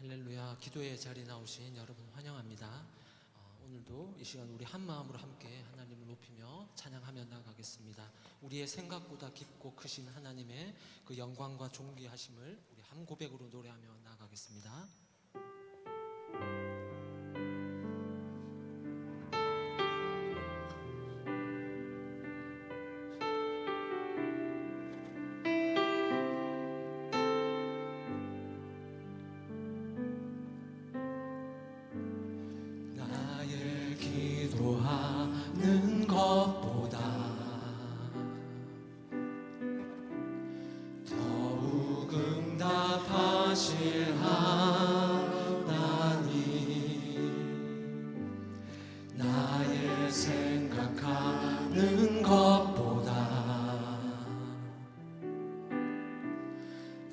할렐루야. 기도의 자리에 나오신 여러분 환영합니다. 오늘도 이 시간 우리 한 마음으로 함께 하나님을 높이며 찬양하며 나아가겠습니다. 우리의 생각보다 깊고 크신 하나님의 그 영광과 존귀하심을 우리 한 고백으로 노래하며 나아가겠습니다. 기도하는 것보다 더욱 응답하실 하나님, 나의 생각하는 것보다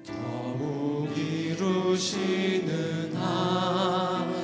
더욱 이루시는 하나님,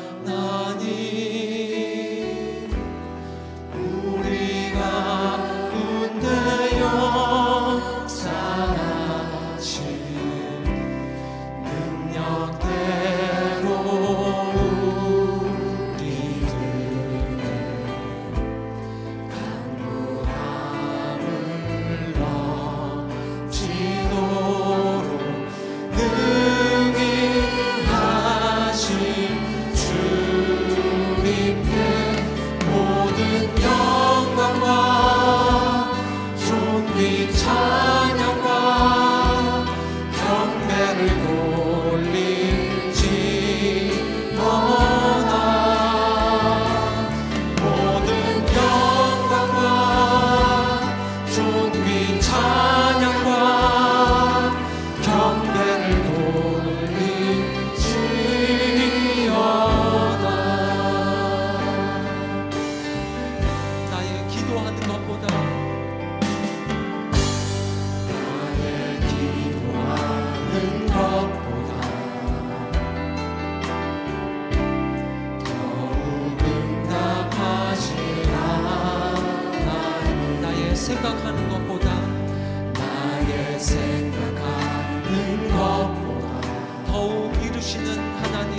생각하는 것보다 더욱 이루시는 하나님,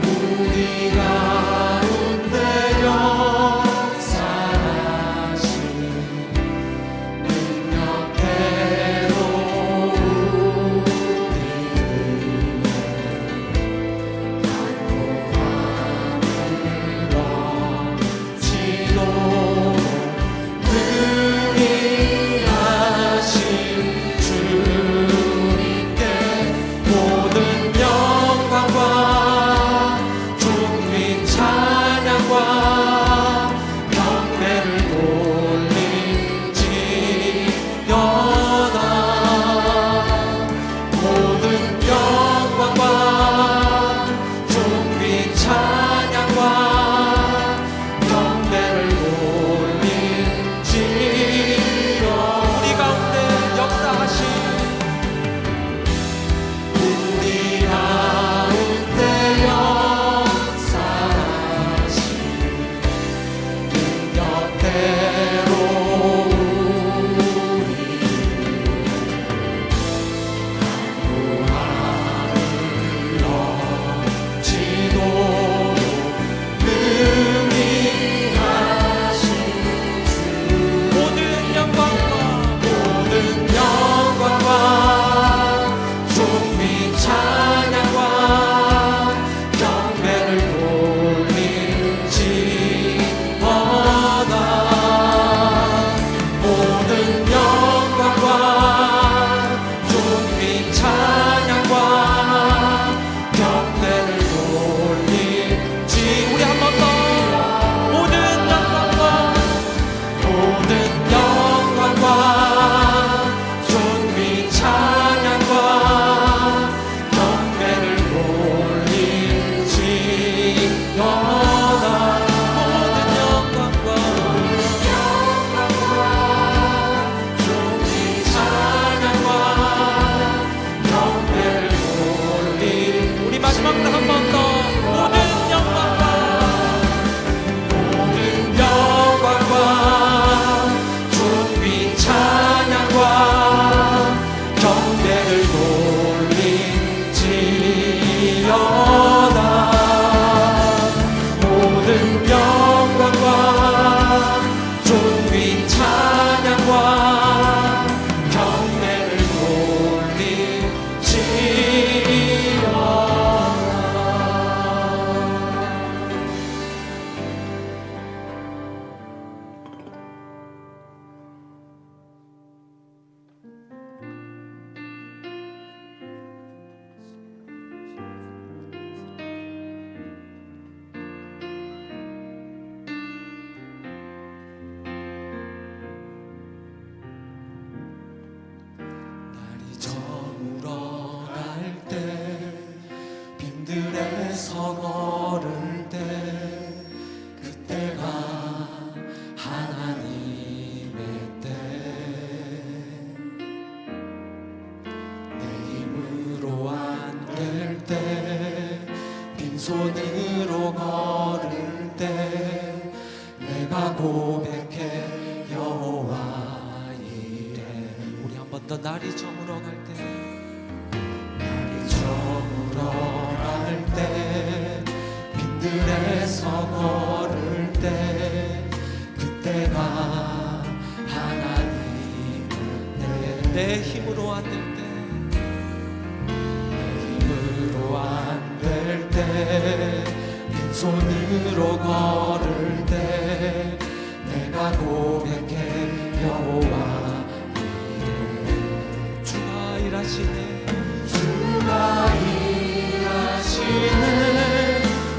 우리 가운데 날이 저물어 갈 때, 날이 저물어 갈 때, 빈들에서 걸을 때, 그때가 하나님을 내 힘으로 안 될 때, 힘으로 안 될 때, 빈손으로 걸을 때, 내가 고백해 여호와 이래. 주가 일하시네, 주가 일하시네,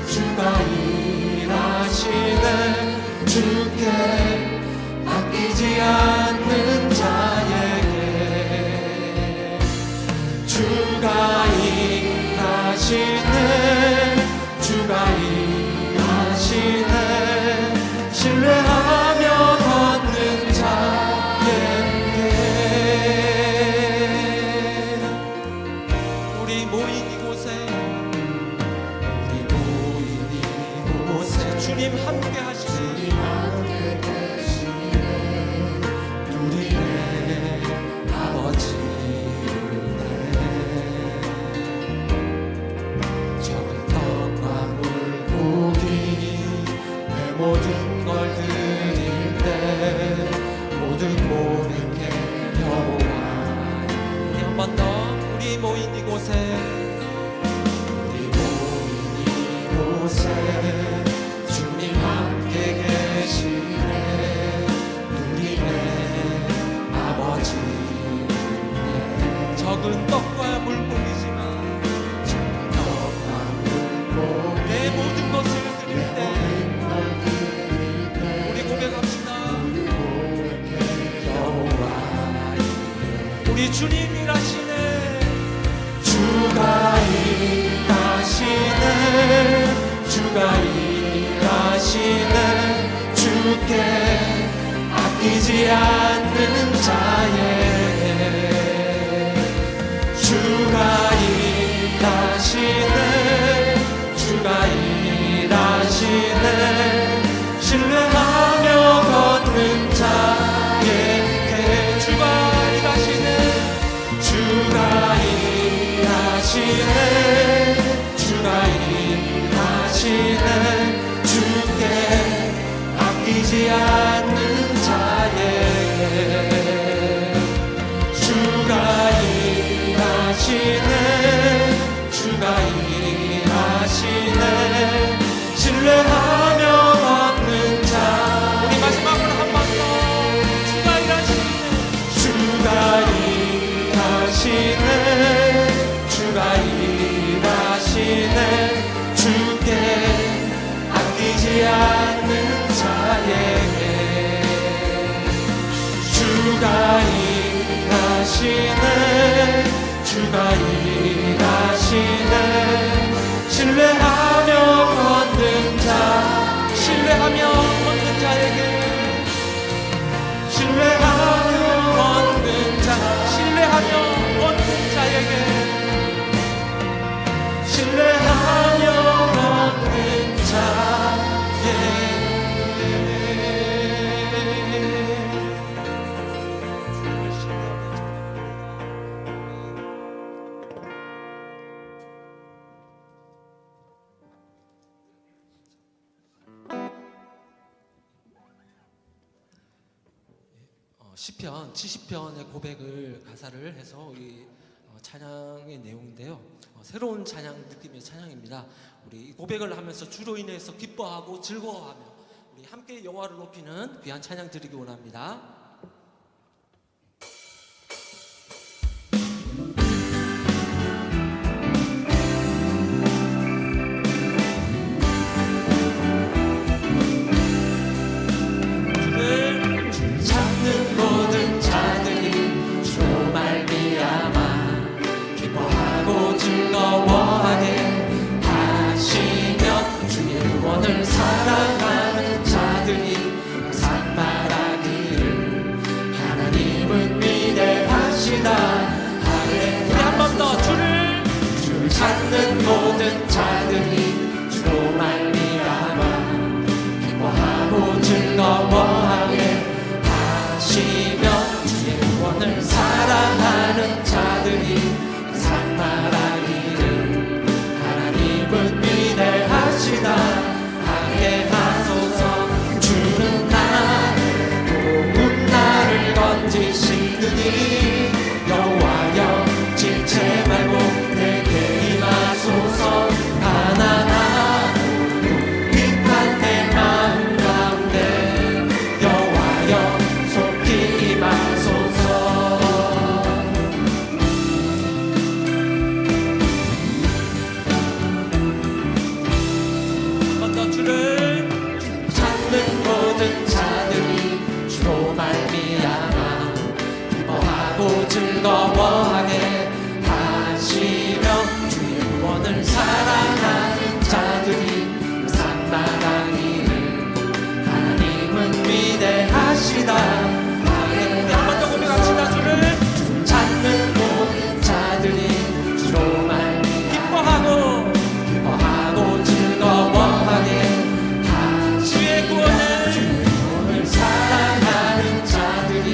주가 일하시네, 주께 아끼지 않는 자에게 주가 일하시네, 주가 일하시네, 신뢰하며 걷는 자에게. 우리 모인 이곳에, 우리 모인 이곳에 주님 함께 하시네. 함께 계시네, 누리네 아버지 은혜. 적은 떡과 물고기 내 모든 걸 드릴 때 모두 고백해 여호와. 우리 한 번 더, 우리 모인 이곳에, 우리 모인 이곳에 주님 함께 계시네, 누리네 아버지 은혜. 적은 떡과 물고기지만 떡과 물고기 내 모든 것을 드릴 때, 우리 고백합시다. 여호와 우리 주님 일하시네, 주가 일하시네, 주가 일하시네, 주께 아끼지 않는 자에게 주가 일하시네, 주가 일하시네, 신뢰하며 걷는 자에게 주가 일하시네, 주가 일하시네, 주가 일하시네, 주께 아끼지 않는 자에게 주가 일하시네, 주가 일하시네, 신뢰하며 걷는 자. 우리 마지막으로 한 번 더, 주가 일하시네, 주가 일하시네, 주가 일하시네, 주께 아끼지 않는 자에게 주가 일하시네, 주가 일하시네, 신뢰하며 걷는 자. 신뢰하며 걷는 자에게, 신뢰하며 걷는 자, 신뢰하며 걷는 자에게, 신뢰하며 걷는 자에게. 시편 70편의 고백을 가사를 해서 이 찬양의 내용인데요. 새로운 찬양 느낌의 찬양입니다. 우리 이 고백을 하면서 주로 인해서 기뻐하고 즐거워하며 우리 함께 여호와를 높이는 귀한 찬양 드리기 원합니다. 찾는 모든 자들이 주로 말미암아 기뻐하고 즐거워하게 하시며 주의 구원을 사랑하는 자들이 항상 말하기를 하나님은 위대하시다 하네. 우리 한 번 더 주를 찾는 모든 자들이 주로 말미암아 기뻐하고 즐거워하게 하시며 주의 구원을 사랑하는 모든 자들이 주로 말미암아 기뻐하고 즐거워하게 하시며 주의 구원을 사랑하는 자들이 산만하기를 하나님은 위대하시다. 한 번 더 고백합시다. 주를 찾는 모든 자들이 주로 말미암아 기뻐하고 즐거워하게 주의 구원을 사랑하는 자들이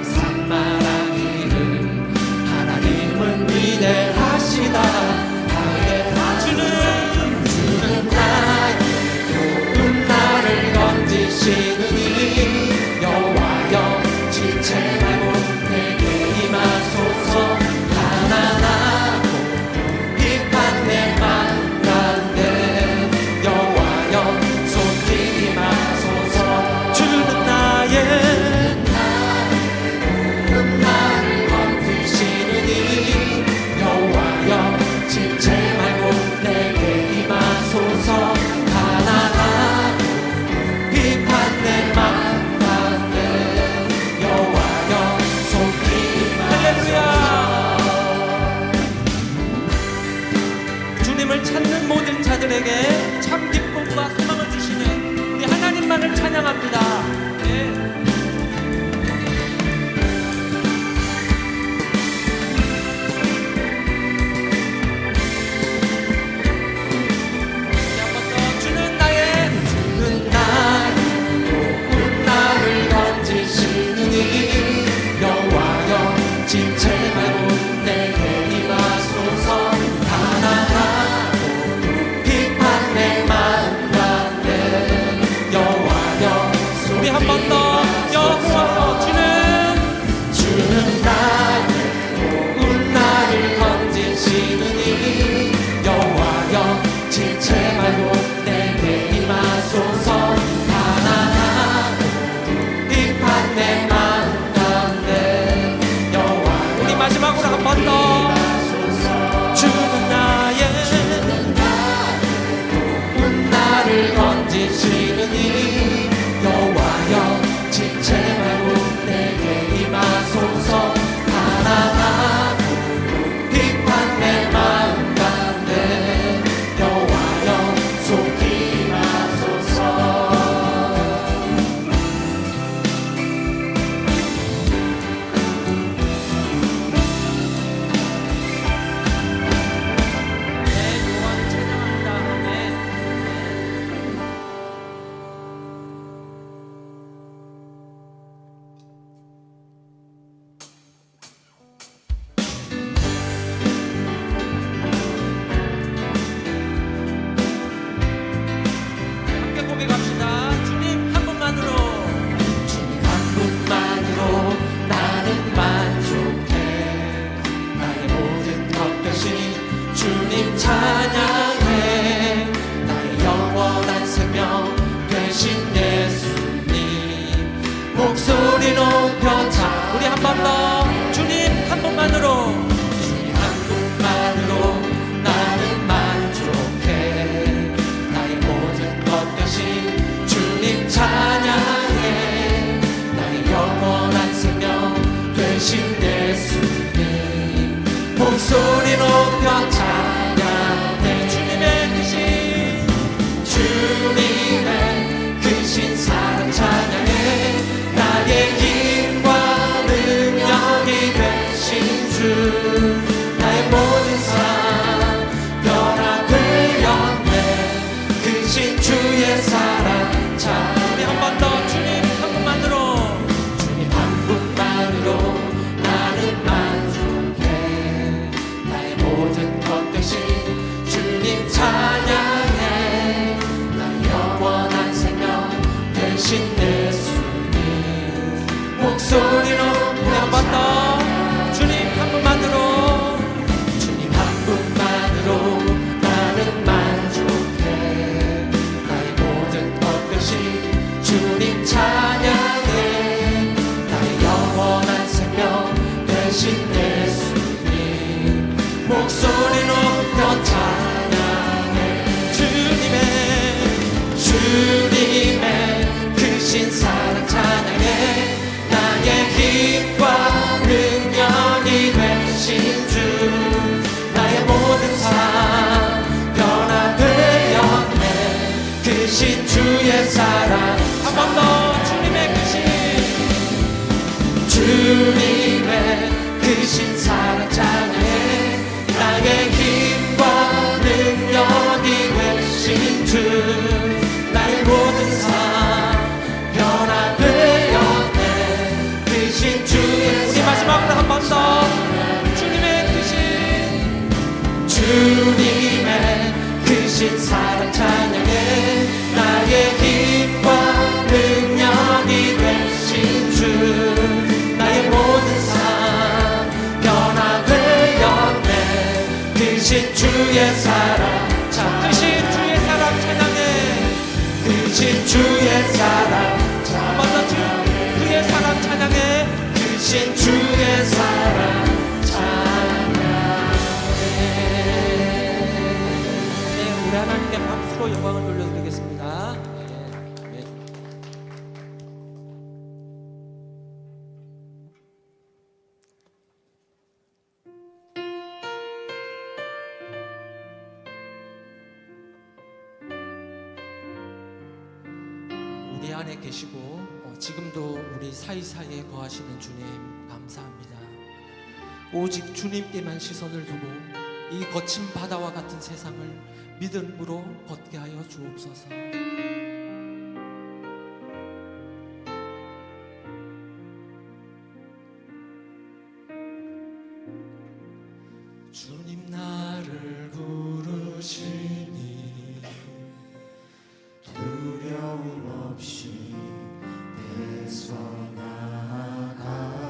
산만하기를 하나님은 위대하시다. 주는 나의 모든 나를 건지시느니 여호와여 지체 말고 내게 임하소서. 가난하고 비판 내 마음 가운데 여호와여 손길 임하소서. 주는 나의 모든 나를 건지시느니 여호와여 지체 말고 내게 임하소서. 가난하고 비판 내 마음 가운데 여호와여 손길 임하소서. 주님을 찾는 모든 자들에게 참 기쁨과 소망을 주시는 우리 하나님만을 찬양합니다. 네. 한번 더. 주는 나의 모든 나를 건지시느니 여호와여 지체 말고 내게 임하소서. 가난하고 비판 내 마음 가운데 여호와여 우리 한 번 더. 여호와 주는 나의 모든 나를 건지시느니 여호와여 지체 말고 내게 임하소서. 가난하고 비판 내 마음 가운데 여호와여 우리 마지막으로 한 번 더. 주는 나의 모든 나를 건지시느니 여호와여 지체 말고 내게 임하소서. 가난하고 비판 내 마음 가운데 여호와여 속히 임하소서. 네, 여호와를 찬양합니다. 네. 함께 고백합시다. 주님 한 분만으로 주님 한 분만으로 나는 만족해. 나의 모든 것 대신 주님 찬양해. 나의 영원한 생명 되신 예수님 목소리 높여 자. 우리 한 번 더. 주님 한 분만으로 주님 한 분만으로 나는 만족해. 나의 모든 것 대신 주님 찬양해. 나의 영원한 생명 되신 예수님 목소리 높여 찬양해. 주님의 크신 사랑 찬양해. 나의 힘과 능력이 되신 주 나의 모든 삶 변화될 영내 크신 주의 사랑 찬양해. 한 번 더. 주님 한 분만으로 주님 한 분만으로 나는 만족해. 나의 모든 것 대신 주님 찬양해. 나의 영원한 생명 되신 예수님 목소리 높여 한 번 더. 주님 한 분만으로 주님 한 분만으로 나는 만족해. 나의 모든 것 대신 주님 찬양해. 나의 영원한 생명 되신 예수님 목소리 높여 찬양해. 주님의 크신 주의 사랑 한 번 더 주님의 크신 주님의 크신 사랑 찬양해 나의 힘과 능력이 되신 주 나의 모든 삶 변화되었네 크신 주의 우리 마지막으로 한 번 더 주님의 크신 사랑 찬양해 나의 힘과 능력이 되신 주 나의 모든 삶 변화되었네 크신 주의 사랑 크신 주의 사랑 찬양해 크신 주의 사랑 한 번 더 그의 사랑 찬양해 크신 주의 사랑 우리 하나님께 박수로 영광을 돌려드리겠습니다. 네. 우리 안에 계시고 지금도 우리 사이사이에 거하시는 주님 감사합니다. 오직 주님께만 시선을 두고 이 거친 바다와 같은 세상을 믿음으로 걷게 하여 주옵소서. 주님 나를 부르시니 두려움 없이 애써 나아가리라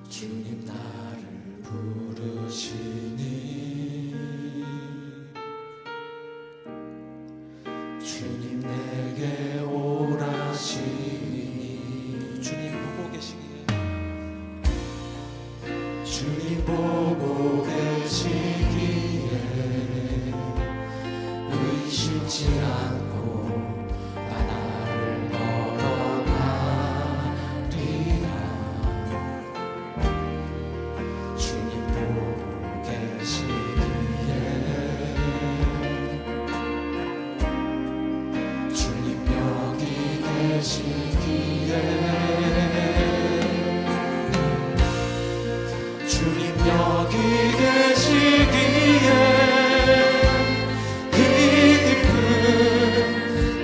주님 나를 부르시니 주님 내게 오라시니 주님 보고 계시기에 주님 보고 계시기에 의심치 않고 바다를 걸어가리라 주님 보고 계시기에 주님 여기 계시기에 주님 여기 계시기에 이 깊은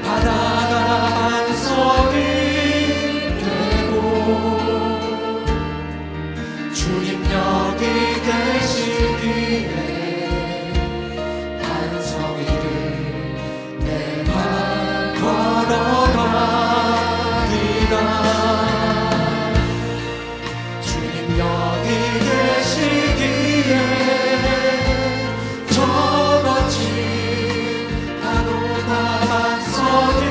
바다가 반석이 되고 주님 여기 계시기에 반석이를 내가 걸어가리라 주님 여기 계시기에 저 거친 파도가 반석이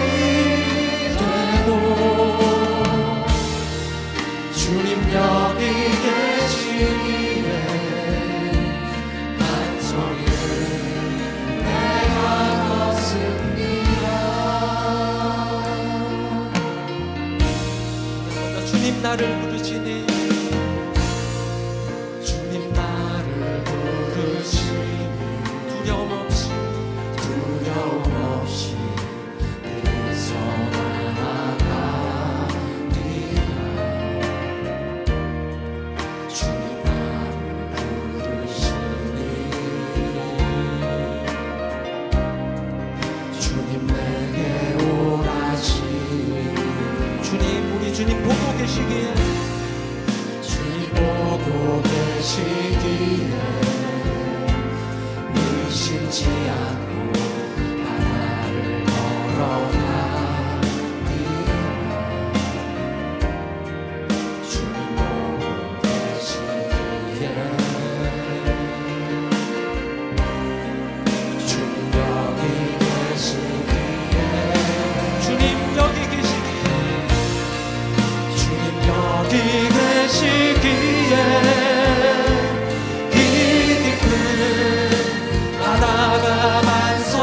되고 주님 여기 계시기에 반석이를 내가 걷습니다 주님 나를 부르시니 주님 나를 부르시니 두려움 없이 애써 나아가리라 주님 나를 부르시니 주님 내게 오라시니 주님 우리 주님 보고 계시기에 주님 보고 계시기에 의심치 않고 바다를 걸어가리라 주님 보고 계시기에 주님 여기 계시기에 주님 여기 계시기에 주님 여기 계시기에 이 깊은 바다가 반석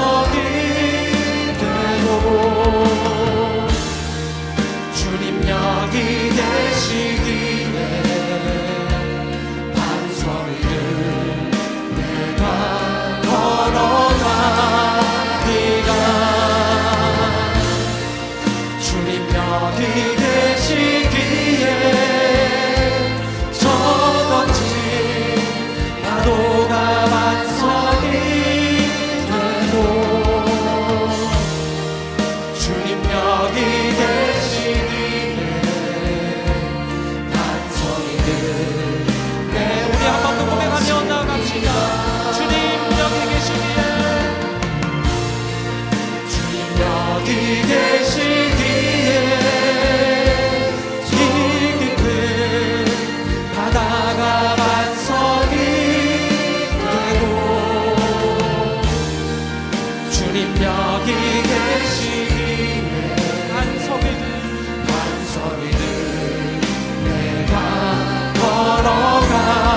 여기 계시기에 이 깊은 바다가 반석이 되고 주님 여기 계시기에 반석이 된 내가 걸어가리라.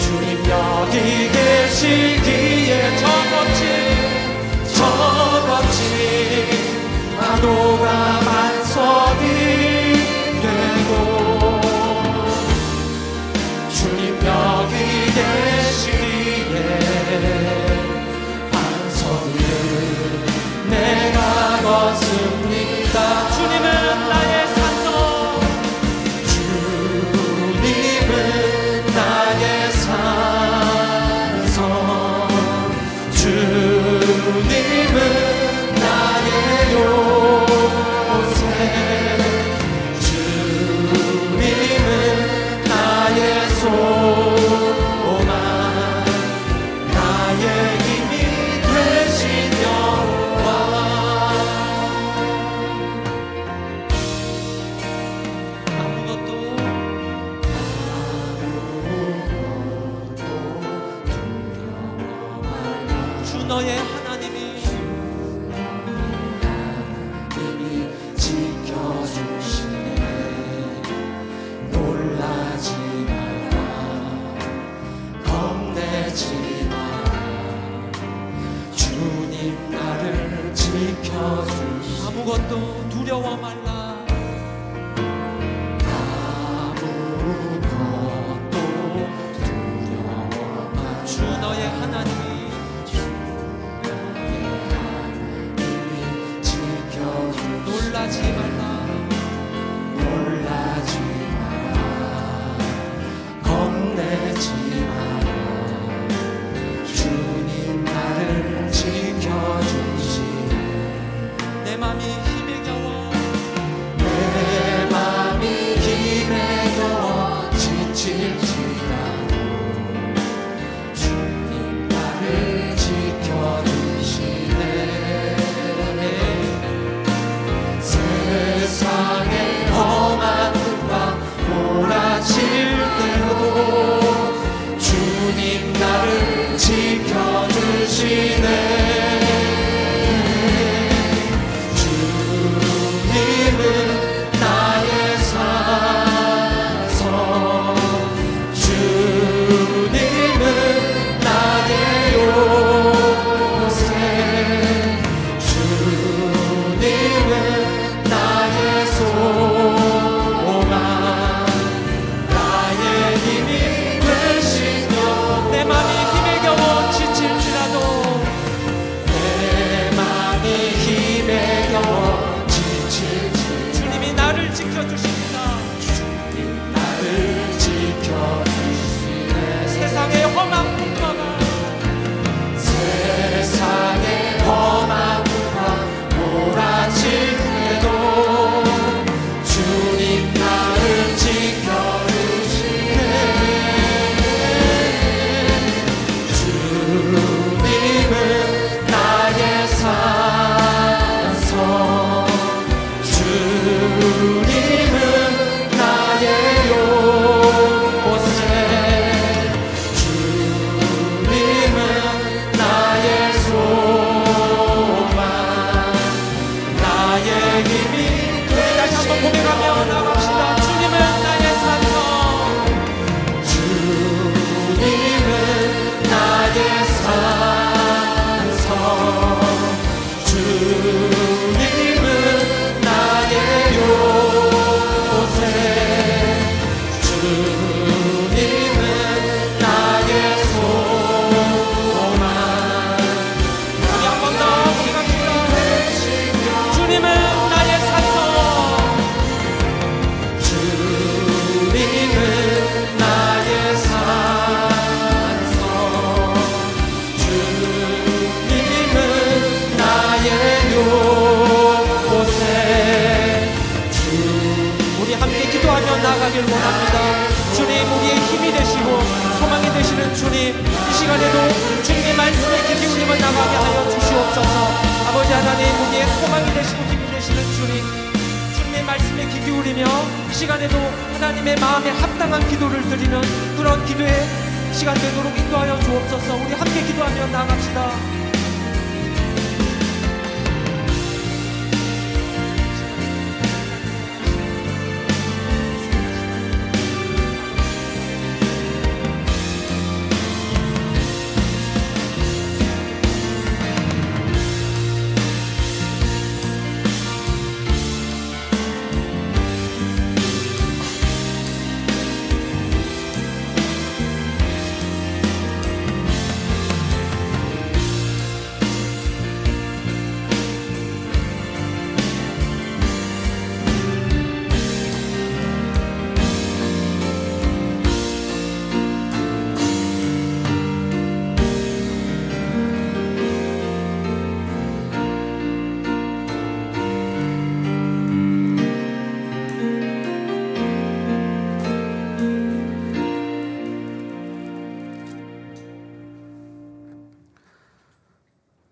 주님 여기 계시기에 저 멋진 파도가 반석이 되고 주님 여기 계시기에 반석을 내가 걷습니다. 주님은 나의 산성, 주님은 나의 산성, 주님은 나의 요새, 주님은 나의 소망, 나의 힘이 되신 여호와. 아무것도 주 너의 하나님이 지켜주시네. 놀라지 마라, 겁내지 마라. 주님 나를 지켜주시네. 아무것도 두려워 말라. 아무것도 두려워 말라. 주 너의 하나님이 놀라지 말라, 놀라지 마라, 겁내지 마라. 주님 나를 지켜주시네. 내 맘이 힘에 겨워, 내 맘이 힘에 겨워 지칠지라도 주님 나를 지켜주시네. 세상의 험한 흙과 몰아칠 때도 주님 나를 지켜주시네. 주님은 나의 산성, 주님은 나의 요새, 주님은 나의 소망, 나의 힘이 되신 여호와. 내 맘이 힘에 겨워 지칠지라도, 내 맘이 힘에 겨워 지칠지라도 주님이 나를 지켜주십니다. 주님 나를 지켜주시네. 세상의 험한 풍파가, 세상의 험한 풍파 몰아칠 때도 주님 나를 지켜주시네. 주님은 나의 산성, 주님은 나의 요새, 주님은 나의 소망, 나의 힘이 되시. 다시 한번 고백하며 나갑시다. 주님은 나의 산성, 주님은 나의 산성, 주님은 나의 요새, 주님은 나의 소망. 우리 한 번 더 고백합니다. 주님은 나의 산성, 주님은 나의 산성, 주님은 나의 요새. 우리 함께 기도하며 나가길 원합니다. 주님 우리의 힘이 되시고 소망이 되시는 주님, 이 시간에도 주님의 말씀에 귀 기울이며 나가게 하여 주시옵소서. 아버지 하나님, 우리의 소망이 되시고 힘이 되시는 주님, 주님의 말씀에 귀 기울이며 이 시간에도 하나님의 마음에 합당한 기도를 드리는 그런 기도의 시간 되도록 인도하여 주옵소서. 우리 함께 기도하며 나갑시다.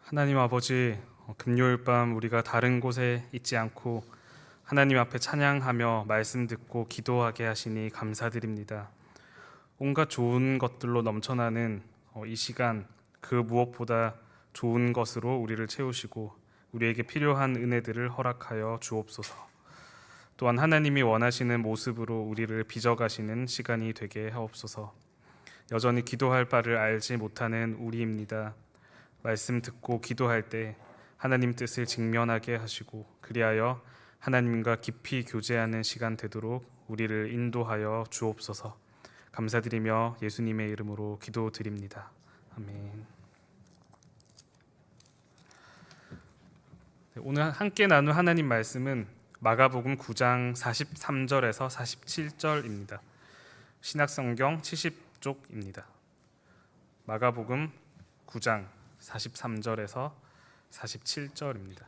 하나님 아버지, 금요일 밤 우리가 다른 곳에 있지 않고 하나님 앞에 찬양하며 말씀 듣고 기도하게 하시니 감사드립니다. 온갖 좋은 것들로 넘쳐나는 이 시간, 그 무엇보다 좋은 것으로 우리를 채우시고 우리에게 필요한 은혜들을 허락하여 주옵소서. 또한 하나님이 원하시는 모습으로 우리를 빚어가시는 시간이 되게 하옵소서. 여전히 기도할 바를 알지 못하는 우리입니다. 말씀 듣고 기도할 때 하나님 뜻을 직면하게 하시고 그리하여 하나님과 깊이 교제하는 시간 되도록 우리를 인도하여 주옵소서. 감사드리며 예수님의 이름으로 기도드립니다. 아멘. 오늘 함께 나눌 하나님 말씀은 마가복음 9장 43절에서 47절입니다. 신약성경 70쪽입니다. 마가복음 9장 43절에서 47절입니다.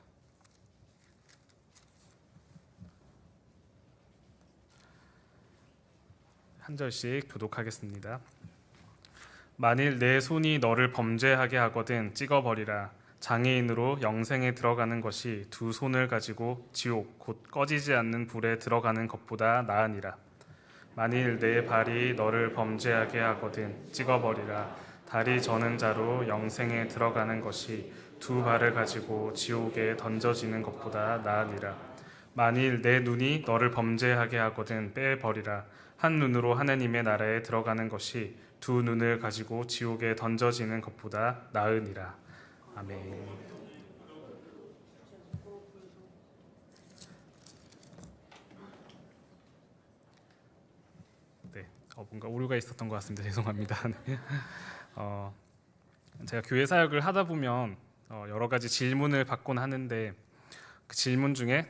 한 절씩 교독하겠습니다. 만일 내 손이 너를 범죄하게 하거든 찍어버리라. 장애인으로 영생에 들어가는 것이 두 손을 가지고 지옥 곧 꺼지지 않는 불에 들어가는 것보다 나으니라. 만일 내 발이 너를 범죄하게 하거든 찍어버리라. 다리 저는 자로 영생에 들어가는 것이 두 발을 가지고 지옥에 던져지는 것보다 나으니라. 만일 내 눈이 너를 범죄하게 하거든 빼버리라. 한 눈으로 하나님의 나라에 들어가는 것이 두 눈을 가지고 지옥에 던져지는 것보다 나으니라. 아멘. 네, 뭔가 오류가 있었던 것 같습니다. 죄송합니다. 제가 교회 사역을 하다 보면 여러 가지 질문을 받곤 하는데 그 질문 중에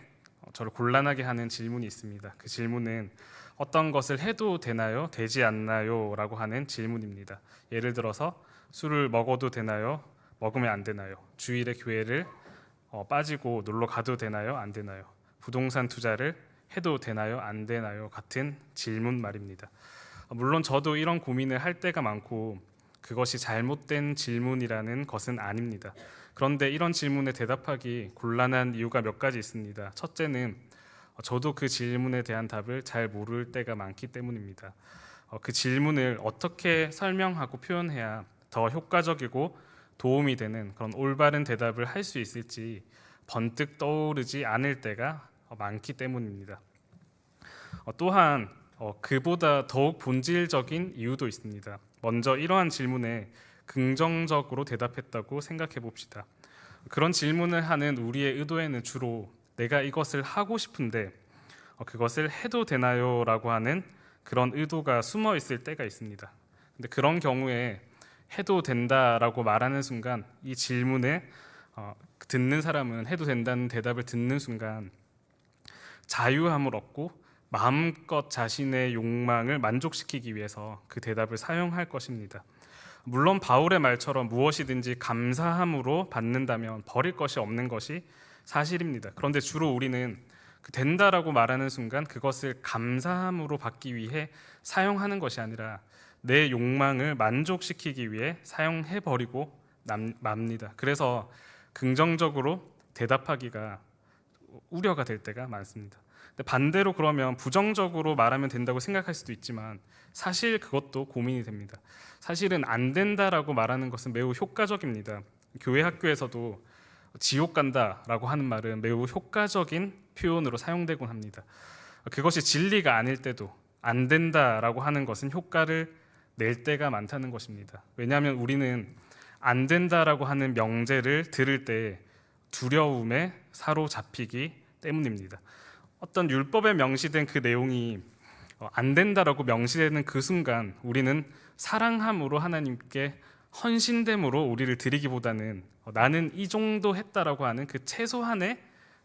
저를 곤란하게 하는 질문이 있습니다. 그 질문은 어떤 것을 해도 되나요? 되지 않나요? 라고 하는 질문입니다. 예를 들어서 술을 먹어도 되나요? 먹으면 안 되나요? 주일에 교회를 빠지고 놀러 가도 되나요? 안 되나요? 부동산 투자를 해도 되나요? 안 되나요? 같은 질문 말입니다. 물론 저도 이런 고민을 할 때가 많고 그것이 잘못된 질문이라는 것은 아닙니다. 그런데 이런 질문에 대답하기 곤란한 이유가 몇 가지 있습니다. 첫째는 저도 그 질문에 대한 답을 잘 모를 때가 많기 때문입니다. 그 질문을 어떻게 설명하고 표현해야 더 효과적이고 도움이 되는 그런 올바른 대답을 할 수 있을지 번뜩 떠오르지 않을 때가 많기 때문입니다. 또한 그보다 더욱 본질적인 이유도 있습니다. 먼저 이러한 질문에 긍정적으로 대답했다고 생각해 봅시다. 그런 질문을 하는 우리의 의도에는 주로 내가 이것을 하고 싶은데 그것을 해도 되나요? 라고 하는 그런 의도가 숨어 있을 때가 있습니다. 근데 그런 경우에 해도 된다라고 말하는 순간 이 질문에 듣는 사람은 해도 된다는 대답을 듣는 순간 자유함을 얻고 마음껏 자신의 욕망을 만족시키기 위해서 그 대답을 사용할 것입니다. 물론 바울의 말처럼 무엇이든지 감사함으로 받는다면 버릴 것이 없는 것이 사실입니다. 그런데 주로 우리는 그 된다라고 말하는 순간 그것을 감사함으로 받기 위해 사용하는 것이 아니라 내 욕망을 만족시키기 위해 사용해버리고 맙니다. 그래서 긍정적으로 대답하기가 우려가 될 때가 많습니다. 근데 반대로 그러면 부정적으로 말하면 된다고 생각할 수도 있지만 사실 그것도 고민이 됩니다. 사실은 안 된다라고 말하는 것은 매우 효과적입니다. 교회 학교에서도 지옥 간다라고 하는 말은 매우 효과적인 표현으로 사용되곤 합니다. 그것이 진리가 아닐 때도 안 된다라고 하는 것은 효과를 낼 때가 많다는 것입니다. 왜냐하면 우리는 안 된다라고 하는 명제를 들을 때 두려움에 사로잡히기 때문입니다. 어떤 율법에 명시된 그 내용이 안 된다라고 명시되는 그 순간 우리는 사랑함으로 하나님께 헌신됨으로 우리를 드리기보다는 나는 이 정도 했다라고 하는 그 최소한의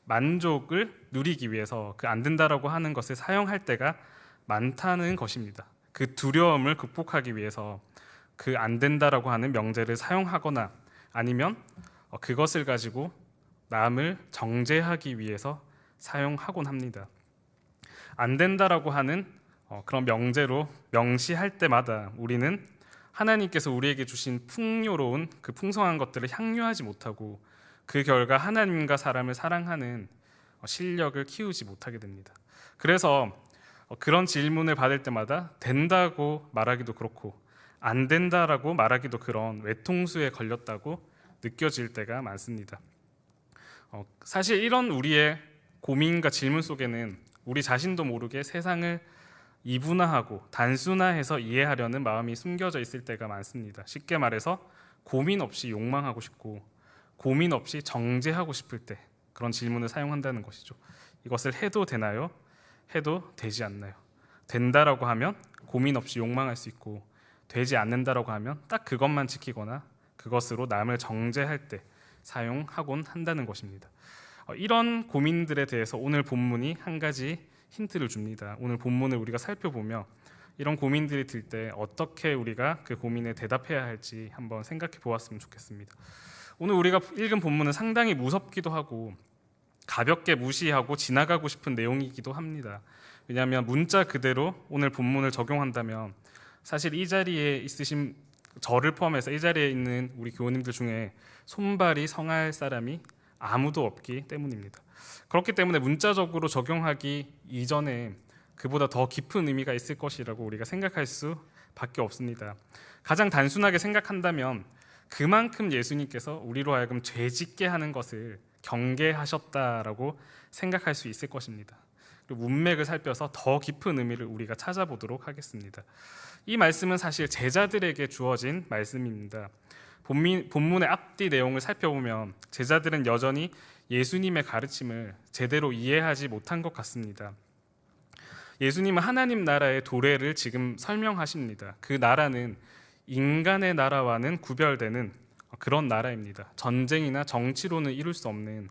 만족을 누리기 위해서 그 안 된다라고 하는 것을 사용할 때가 많다는 것입니다. 그 두려움을 극복하기 위해서 그 안 된다라고 하는 명제를 사용하거나 아니면 그것을 가지고 남을 정죄하기 위해서 사용하곤 합니다. 안 된다라고 하는 그런 명제로 명시할 때마다 우리는 하나님께서 우리에게 주신 풍요로운 그 풍성한 것들을 향유하지 못하고 그 결과 하나님과 사람을 사랑하는 실력을 키우지 못하게 됩니다. 그래서 그런 질문을 받을 때마다 된다고 말하기도 그렇고 안 된다라고 말하기도 그런 외통수에 걸렸다고 느껴질 때가 많습니다. 사실 이런 우리의 고민과 질문 속에는 우리 자신도 모르게 세상을 이분화하고 단순화해서 이해하려는 마음이 숨겨져 있을 때가 많습니다. 쉽게 말해서 고민 없이 욕망하고 싶고 고민 없이 정죄하고 싶을 때 그런 질문을 사용한다는 것이죠. 이것을 해도 되나요? 해도 되지 않나요? 된다라고 하면 고민 없이 욕망할 수 있고 되지 않는다라고 하면 딱 그것만 지키거나 그것으로 남을 정죄할 때 사용하곤 한다는 것입니다. 이런 고민들에 대해서 오늘 본문이 한 가지 힌트를 줍니다. 오늘 본문을 우리가 살펴보며 이런 고민들이 들 때 어떻게 우리가 그 고민에 대답해야 할지 한번 생각해 보았으면 좋겠습니다. 오늘 우리가 읽은 본문은 상당히 무섭기도 하고 가볍게 무시하고 지나가고 싶은 내용이기도 합니다. 왜냐하면 문자 그대로 오늘 본문을 적용한다면 사실 이 자리에 있으신 저를 포함해서 이 자리에 있는 우리 교우님들 중에 손발이 성할 사람이 아무도 없기 때문입니다. 그렇기 때문에 문자적으로 적용하기 이전에 그보다 더 깊은 의미가 있을 것이라고 우리가 생각할 수밖에 없습니다. 가장 단순하게 생각한다면 그만큼 예수님께서 우리로 하여금 죄짓게 하는 것을 경계하셨다라고 생각할 수 있을 것입니다. 그리고 문맥을 살펴서 더 깊은 의미를 우리가 찾아보도록 하겠습니다. 이 말씀은 사실 제자들에게 주어진 말씀입니다. 본문의 앞뒤 내용을 살펴보면 제자들은 여전히 예수님의 가르침을 제대로 이해하지 못한 것 같습니다. 예수님은 하나님 나라의 도래를 지금 설명하십니다. 그 나라는 인간의 나라와는 구별되는 그런 나라입니다. 전쟁이나 정치로는 이룰 수 없는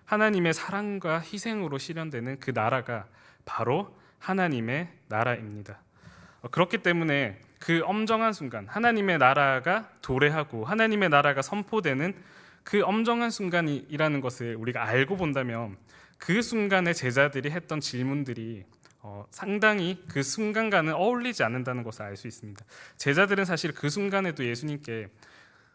하나님의 사랑과 희생으로 실현되는 그 나라가 바로 하나님의 나라입니다. 그렇기 때문에 그 엄정한 순간 하나님의 나라가 도래하고 하나님의 나라가 선포되는 그 엄정한 순간이라는 것을 우리가 알고 본다면 그 순간에 제자들이 했던 질문들이 상당히 그 순간과는 어울리지 않는다는 것을 알 수 있습니다. 제자들은 사실 그 순간에도 예수님께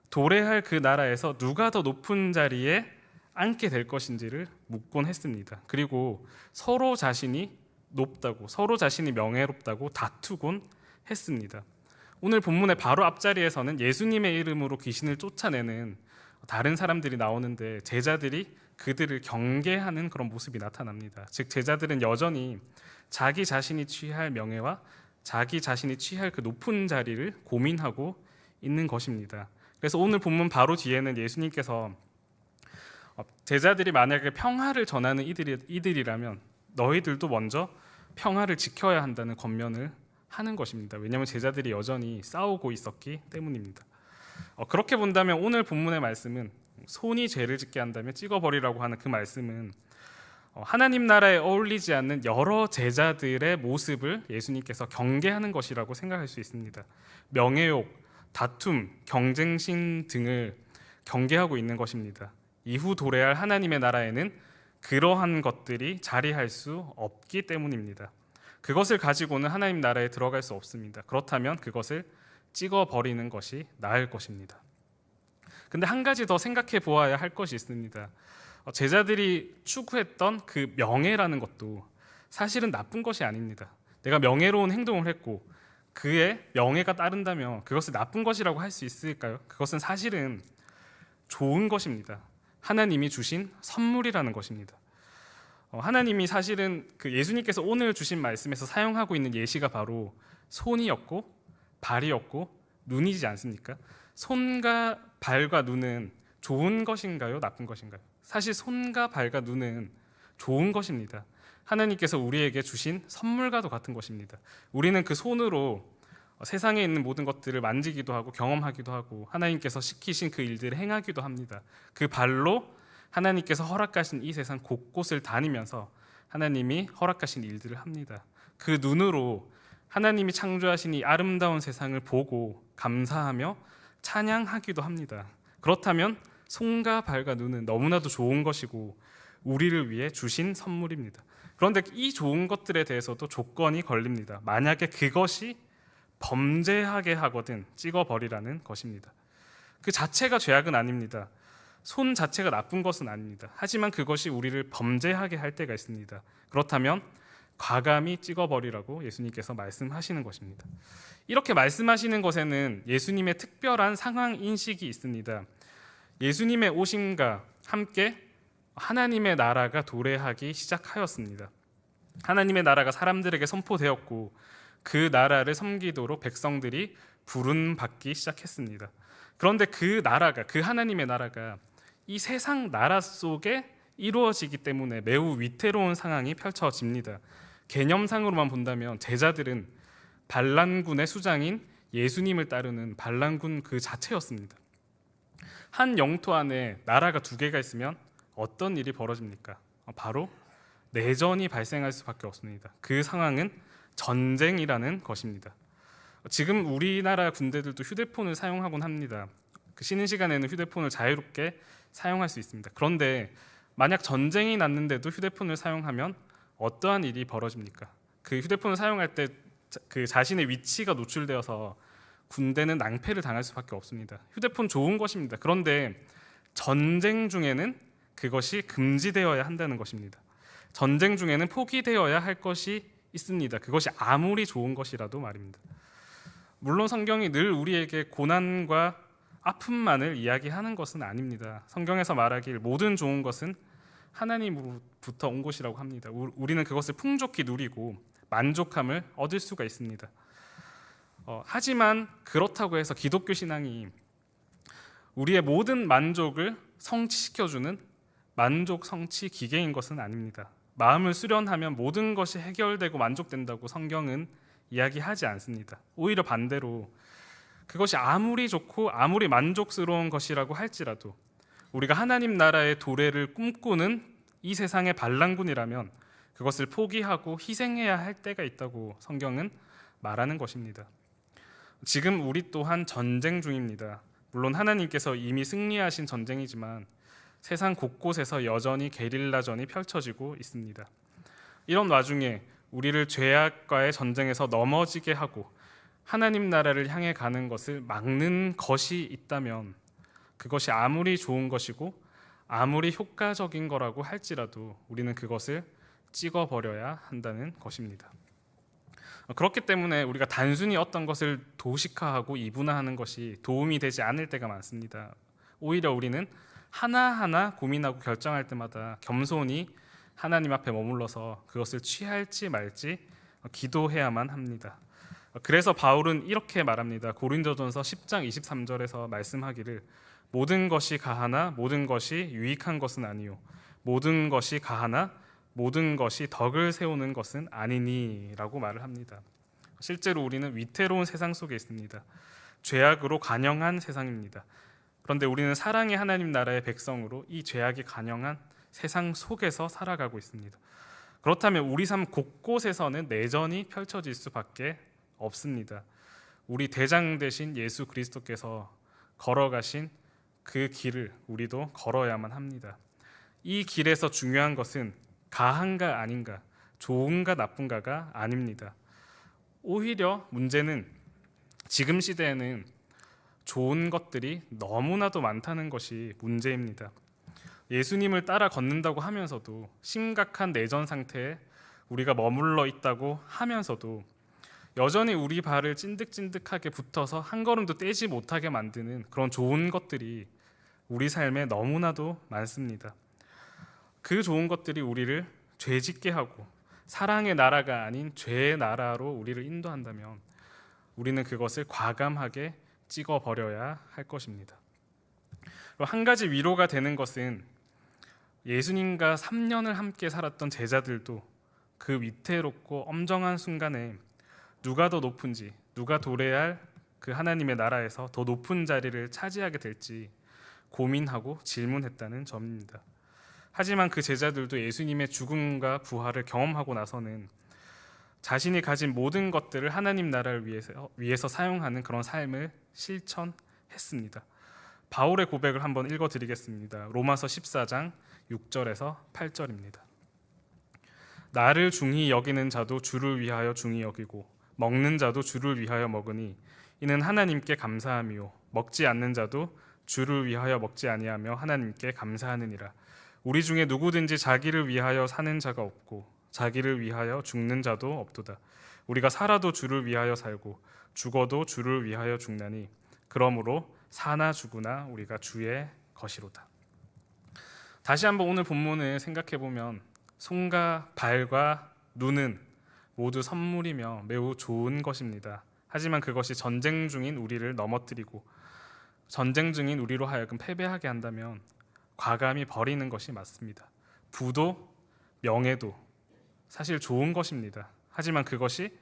도래할 그 나라에서 누가 더 높은 자리에 앉게 될 것인지를 묻곤 했습니다. 그리고 서로 자신이 높다고 서로 자신이 명예롭다고 다투곤 했습니다. 오늘 본문의 바로 앞자리에서는 예수님의 이름으로 귀신을 쫓아내는 다른 사람들이 나오는데 제자들이 그들을 경계하는 그런 모습이 나타납니다. 즉 제자들은 여전히 자기 자신이 취할 명예와 자기 자신이 취할 그 높은 자리를 고민하고 있는 것입니다. 그래서 오늘 본문 바로 뒤에는 예수님께서 제자들이 만약에 평화를 전하는 이들이라면 너희들도 먼저 평화를 지켜야 한다는 권면을 하는 것입니다. 왜냐하면 제자들이 여전히 싸우고 있었기 때문입니다. 그렇게 본다면 오늘 본문의 말씀은 손이 죄를 짓게 한다면 찍어버리라고 하는 그 말씀은 하나님 나라에 어울리지 않는 여러 제자들의 모습을 예수님께서 경계하는 것이라고 생각할 수 있습니다. 명예욕, 다툼, 경쟁심 등을 경계하고 있는 것입니다. 이후 도래할 하나님의 나라에는 그러한 것들이 자리할 수 없기 때문입니다. 그것을 가지고는 하나님 나라에 들어갈 수 없습니다. 그렇다면 그것을 찍어버리는 것이 나을 것입니다. 근데 한 가지 더 생각해 보아야 할 것이 있습니다. 제자들이 추구했던 그 명예라는 것도 사실은 나쁜 것이 아닙니다. 내가 명예로운 행동을 했고 그의 명예가 따른다면 그것을 나쁜 것이라고 할 수 있을까요? 그것은 사실은 좋은 것입니다. 하나님이 주신 선물이라는 것입니다. 하나님이 사실은 그 예수님께서 오늘 주신 말씀에서 사용하고 있는 예시가 바로 손이었고 발이었고 눈이지 않습니까? 손과 발과 눈은 좋은 것인가요? 나쁜 것인가요? 사실 손과 발과 눈은 좋은 것입니다. 하나님께서 우리에게 주신 선물과도 같은 것입니다. 우리는 그 손으로 세상에 있는 모든 것들을 만지기도 하고 경험하기도 하고 하나님께서 시키신 그 일들을 행하기도 합니다. 그 발로 하나님께서 허락하신 이 세상 곳곳을 다니면서 하나님이 허락하신 일들을 합니다. 그 눈으로 하나님이 창조하신 이 아름다운 세상을 보고 감사하며 찬양하기도 합니다. 그렇다면 손과 발과 눈은 너무나도 좋은 것이고 우리를 위해 주신 선물입니다. 그런데 이 좋은 것들에 대해서도 조건이 걸립니다. 만약에 그것이 범죄하게 하거든 찍어버리라는 것입니다. 그 자체가 죄악은 아닙니다. 손 자체가 나쁜 것은 아닙니다. 하지만 그것이 우리를 범죄하게 할 때가 있습니다. 그렇다면 과감히 찍어버리라고 예수님께서 말씀하시는 것입니다. 이렇게 말씀하시는 것에는 예수님의 특별한 상황 인식이 있습니다. 예수님의 오심과 함께 하나님의 나라가 도래하기 시작하였습니다. 하나님의 나라가 사람들에게 선포되었고 그 나라를 섬기도록 백성들이 부름받기 시작했습니다. 그런데 그 나라가, 그 하나님의 나라가 이 세상 나라 속에 이루어지기 때문에 매우 위태로운 상황이 펼쳐집니다. 개념상으로만 본다면 제자들은 반란군의 수장인 예수님을 따르는 반란군 그 자체였습니다. 한 영토 안에 나라가 두 개가 있으면 어떤 일이 벌어집니까? 바로 내전이 발생할 수밖에 없습니다. 그 상황은 전쟁이라는 것입니다. 지금 우리나라 군대들도 휴대폰을 사용하곤 합니다. 그 쉬는 시간에는 휴대폰을 자유롭게 사용할 수 있습니다. 그런데 만약 전쟁이 났는데도 휴대폰을 사용하면 어떠한 일이 벌어집니까? 그 휴대폰을 사용할 때 그 자신의 위치가 노출되어서 군대는 낭패를 당할 수밖에 없습니다. 휴대폰 좋은 것입니다. 그런데 전쟁 중에는 그것이 금지되어야 한다는 것입니다. 전쟁 중에는 포기되어야 할 것이 있습니다. 그것이 아무리 좋은 것이라도 말입니다. 물론 성경이 늘 우리에게 고난과 아픔만을 이야기하는 것은 아닙니다. 성경에서 말하길 모든 좋은 것은 하나님으로부터 온 것이라고 합니다. 우리는 그것을 풍족히 누리고 만족함을 얻을 수가 있습니다. 하지만 그렇다고 해서 기독교 신앙이 우리의 모든 만족을 성취시켜주는 만족 성취 기계인 것은 아닙니다. 마음을 수련하면 모든 것이 해결되고 만족된다고 성경은 이야기하지 않습니다. 오히려 반대로 그것이 아무리 좋고 아무리 만족스러운 것이라고 할지라도 우리가 하나님 나라의 도래를 꿈꾸는 이 세상의 반란군이라면 그것을 포기하고 희생해야 할 때가 있다고 성경은 말하는 것입니다. 지금 우리 또한 전쟁 중입니다. 물론 하나님께서 이미 승리하신 전쟁이지만 세상 곳곳에서 여전히 게릴라전이 펼쳐지고 있습니다. 이런 와중에 우리를 죄악과의 전쟁에서 넘어지게 하고 하나님 나라를 향해 가는 것을 막는 것이 있다면 그것이 아무리 좋은 것이고 아무리 효과적인 거라고 할지라도 우리는 그것을 찍어버려야 한다는 것입니다. 그렇기 때문에 우리가 단순히 어떤 것을 도식화하고 이분화하는 것이 도움이 되지 않을 때가 많습니다. 오히려 우리는 하나하나 고민하고 결정할 때마다 겸손히 하나님 앞에 머물러서 그것을 취할지 말지 기도해야만 합니다. 그래서 바울은 이렇게 말합니다. 고린도전서 10장 23절에서 말씀하기를 모든 것이 가하나 모든 것이 유익한 것은 아니요 모든 것이 가하나 모든 것이 덕을 세우는 것은 아니니라고 말을 합니다. 실제로 우리는 위태로운 세상 속에 있습니다. 죄악으로 간영한 세상입니다. 그런데 우리는 사랑의 하나님 나라의 백성으로 이 죄악이 간영한 세상 속에서 살아가고 있습니다. 그렇다면 우리 삶 곳곳에서는 내전이 펼쳐질 수밖에 없습니다. 우리 대장 되신 예수 그리스도께서 걸어가신 그 길을 우리도 걸어야만 합니다. 이 길에서 중요한 것은 가한가 아닌가, 좋은가 나쁜가가 아닙니다. 오히려 문제는 지금 시대에는 좋은 것들이 너무나도 많다는 것이 문제입니다. 예수님을 따라 걷는다고 하면서도 심각한 내전 상태에 우리가 머물러 있다고 하면서도 여전히 우리 발을 찐득찐득하게 붙어서 한 걸음도 떼지 못하게 만드는 그런 좋은 것들이 우리 삶에 너무나도 많습니다. 그 좋은 것들이 우리를 죄짓게 하고 사랑의 나라가 아닌 죄의 나라로 우리를 인도한다면 우리는 그것을 과감하게 찍어버려야 할 것입니다. 한 가지 위로가 되는 것은 예수님과 3년을 함께 살았던 제자들도 그 위태롭고 엄정한 순간에 누가 더 높은지, 누가 도래할 그 하나님의 나라에서 더 높은 자리를 차지하게 될지 고민하고 질문했다는 점입니다. 하지만 그 제자들도 예수님의 죽음과 부활을 경험하고 나서는 자신이 가진 모든 것들을 하나님 나라를 위해서 사용하는 그런 삶을 실천했습니다. 바울의 고백을 한번 읽어드리겠습니다. 로마서 14장 6절에서 8절입니다. 나를 중히 여기는 자도 주를 위하여 중히 여기고 먹는 자도 주를 위하여 먹으니 이는 하나님께 감사함이요 먹지 않는 자도 주를 위하여 먹지 아니하며 하나님께 감사하느니라. 우리 중에 누구든지 자기를 위하여 사는 자가 없고 자기를 위하여 죽는 자도 없도다. 우리가 살아도 주를 위하여 살고 죽어도 주를 위하여 죽나니 그러므로 사나 죽으나 우리가 주의 것이로다. 다시 한번 오늘 본문을 생각해 보면 손과 발과 눈은 모두 선물이며 매우 좋은 것입니다. 하지만 그것이 전쟁 중인 우리를 넘어뜨리고 전쟁 중인 우리로 하여금 패배하게 한다면 과감히 버리는 것이 맞습니다. 부도 명예도 사실 좋은 것입니다. 하지만 그것이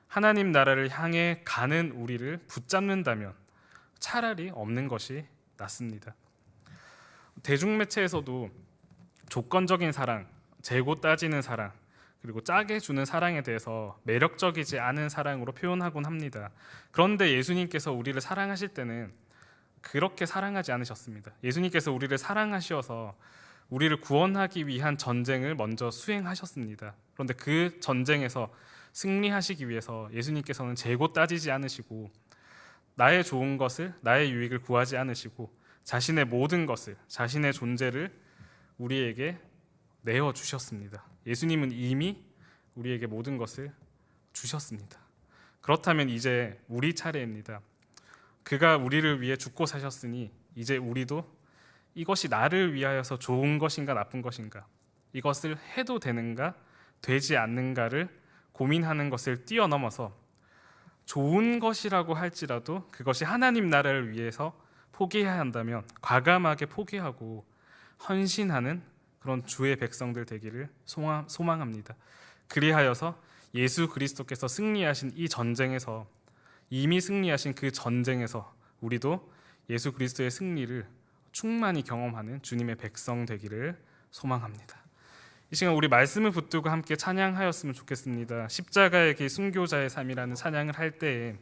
하나님 나라를 향해 가는 우리를 붙잡는다면 차라리 없는 것이 낫습니다. 대중매체에서도 조건적인 사랑, 재고 따지는 사랑, 그리고 짜게 주는 사랑에 대해서 매력적이지 않은 사랑으로 표현하곤 합니다. 그런데 예수님께서 우리를 사랑하실 때는 그렇게 사랑하지 않으셨습니다. 예수님께서 우리를 사랑하셔서 우리를 구원하기 위한 전쟁을 먼저 수행하셨습니다. 그런데 그 전쟁에서 승리하시기 위해서 예수님께서는 재고 따지지 않으시고 나의 좋은 것을, 나의 유익을 구하지 않으시고 자신의 모든 것을, 자신의 존재를 우리에게 내어주셨습니다. 예수님은 이미 우리에게 모든 것을 주셨습니다. 그렇다면 이제 우리 차례입니다. 그가 우리를 위해 죽고 사셨으니 이제 우리도 이것이 나를 위하여서 좋은 것인가 나쁜 것인가, 이것을 해도 되는가 되지 않는가를 고민하는 것을 뛰어넘어서 좋은 것이라고 할지라도 그것이 하나님 나라를 위해서 포기해야 한다면 과감하게 포기하고 헌신하는 그런 주의 백성들 되기를 소망합니다. 그리하여서 예수 그리스도께서 승리하신 이 전쟁에서, 이미 승리하신 그 전쟁에서 우리도 예수 그리스도의 승리를 충만히 경험하는 주님의 백성 되기를 소망합니다. 이 시간 우리 말씀을 붙들고 함께 찬양하였으면 좋겠습니다. 십자가의 길 순교자의 삶이라는 찬양을 할 때에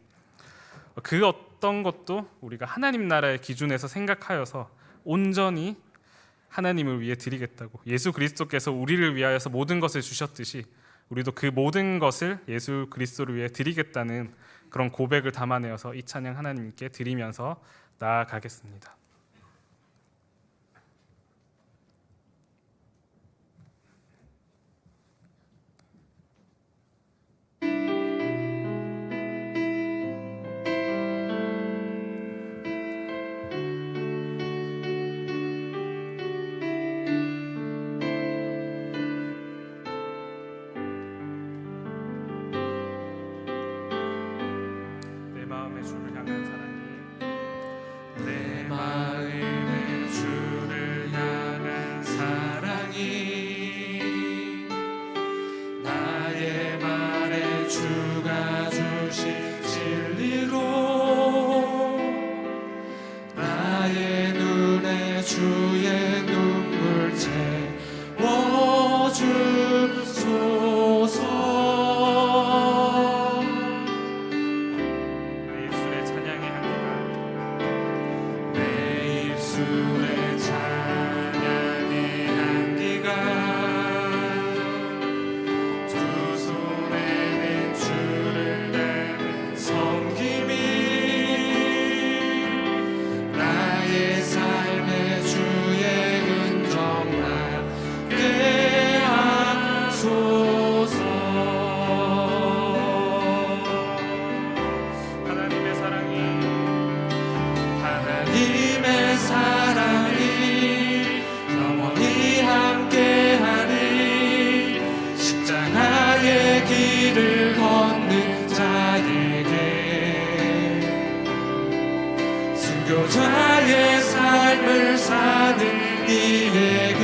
그 어떤 것도 우리가 하나님 나라의 기준에서 생각하여서 온전히 하나님을 위해 드리겠다고, 예수 그리스도께서 우리를 위하여서 모든 것을 주셨듯이 우리도 그 모든 것을 예수 그리스도를 위해 드리겠다는 그런 고백을 담아내어서 이 찬양 하나님께 드리면서 나아가겠습니다. 내 순교자의 삶을 사는 이에게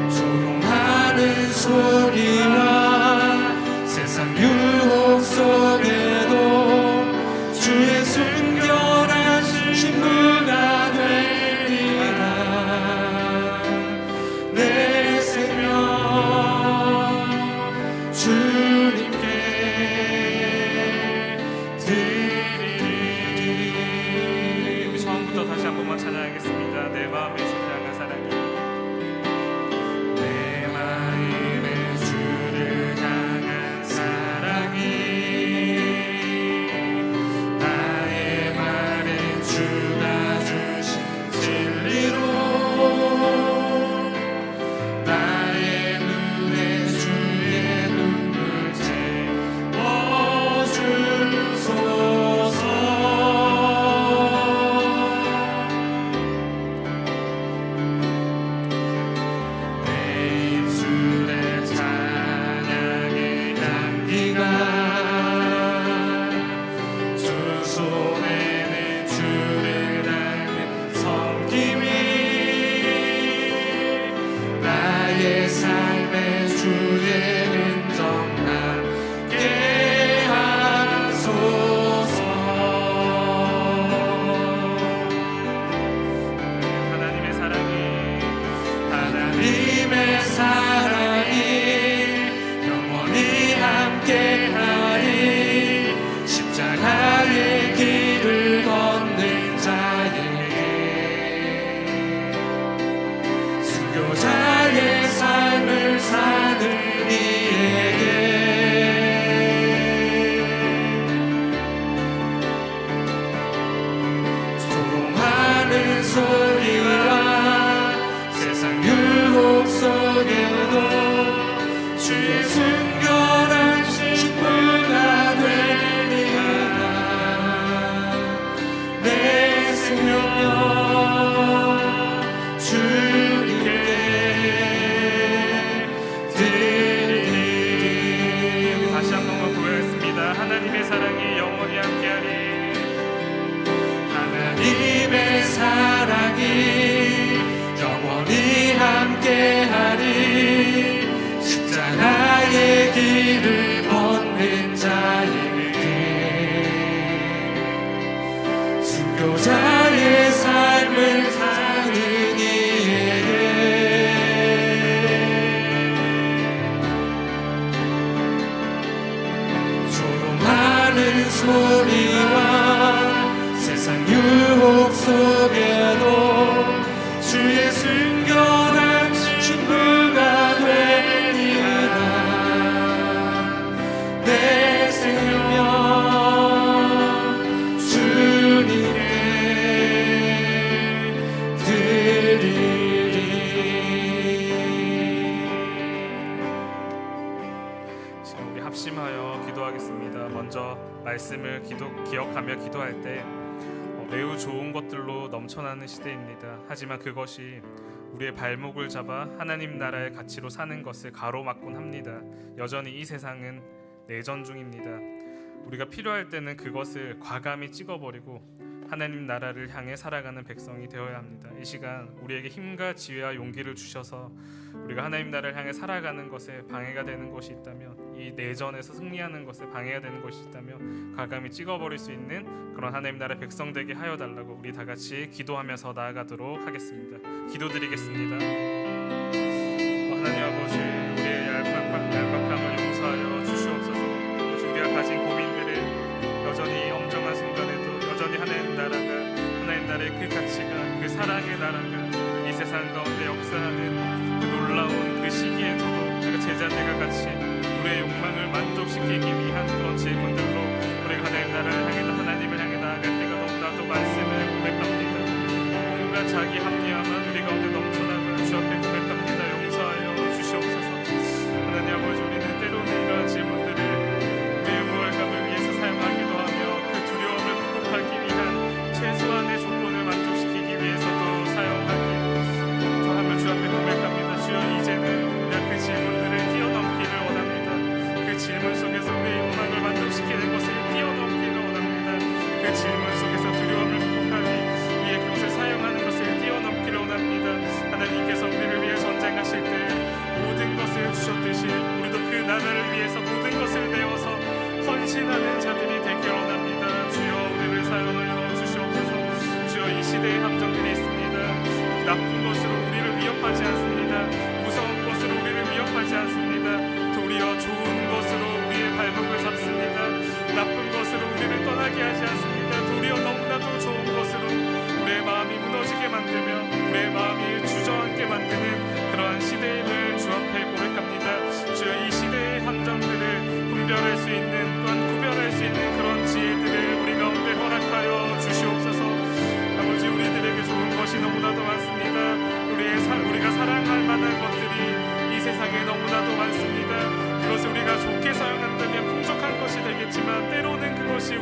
조롱하는 소리와 세상 유혹 속에도 주의 순결한 신부가 되리라. 내 생명 주님께 드리리. 우리 처음부터 다시 한 번만 찬양하겠습니다. 내 마음에 주를 향한 사랑이, 내 마음에 주를 향한 사랑이, 나의 말엔 주가 주신 진리로, 나의 눈에 주의 눈물 채워주소서. 내 입술에 찬양의 향기가, 두 손에는 주를 닮은 섬김이, 나의 삶에 주의 흔적 남게 하소서. 하나님의 사랑이, 하나님의 사랑이 영원히 함께하리. 십자가의 길을 걷는 자에게, 순교자의 삶을 사는 이에게 조롱하는 소리와 세상 유혹 속에도 주의 순결한 신부가 되리라. 내 생명 주님께 드리리. 다시 한 번만 고백하겠습니다. 하나님의 사랑이 영원히 함께하리. 하나님의 사랑이 영원히 함께하리. 십자가의 길을 걷는 자에게, 순교자의 삶을 사는 이에게 조롱하는 소리와 세상 유혹 속에도 주의 순결한 신부가 되리라. 내 생명 주님께 드리리. 지금 우리 합심하여 기도하겠습니다. 먼저 말씀을 기억하며 기도할 때 매우 좋은 것들로 넘쳐나는 시대입니다. 하지만 그것이 우리의 발목을 잡아 하나님 나라의 가치로 사는 것을 가로막곤 합니다. 여전히 이 세상은 내전 중입니다. 우리가 필요할 때는 그것을 과감히 찍어버리고 하나님 나라를 향해 살아가는 백성이 되어야 합니다. 이 시간 우리에게 힘과 지혜와 용기를 주셔서 우리가 하나님 나라를 향해 살아가는 것에 방해가 되는 것이 있다면, 이 내전에서 승리하는 것에 방해가 되는 것이 있다면 과감히 찍어버릴 수 있는 그런 하나님 나라의 백성 되게 하여 달라고 우리 다 같이 기도하면서 나아가도록 하겠습니다. 기도드리겠습니다. 하나님 아버지, 우리의 얄팍함을 용서하여 주시옵소서. 우리가 가진 고민들은 여전히 엄정한 순간에도 여전히 하나님 나라의 그 가치가, 그 사랑의 나라가 이 세상 가운데 역사하는 그 놀라운 그 시기에서도 우리가 제자들과 같이 우리의 욕망을 만족시키기 위한 그런 질문들로 우리가 하나님 나라를 향해, 하나님을 향해 나아갈 때가 너무나도 말씀을 고백합니다. 온갖 자기 합리화만 우리 가운데 넘쳐나가 주 앞에 고백합니다. 용서하여 주시옵소서. 하나님 아버지, 우리는 때로는 이러한 질문들을 우리의 우월감을 위해서 사용하기도 하며 그 두려움을 극복하기 위한 최소한의 조건을 만족시키기 위해서도 사용하기 함을 주 앞에 고백합니다. 주여, 이제는 우리가 그 질문들을 뛰어넘기를 원합니다. 그 질문 속에서 우리의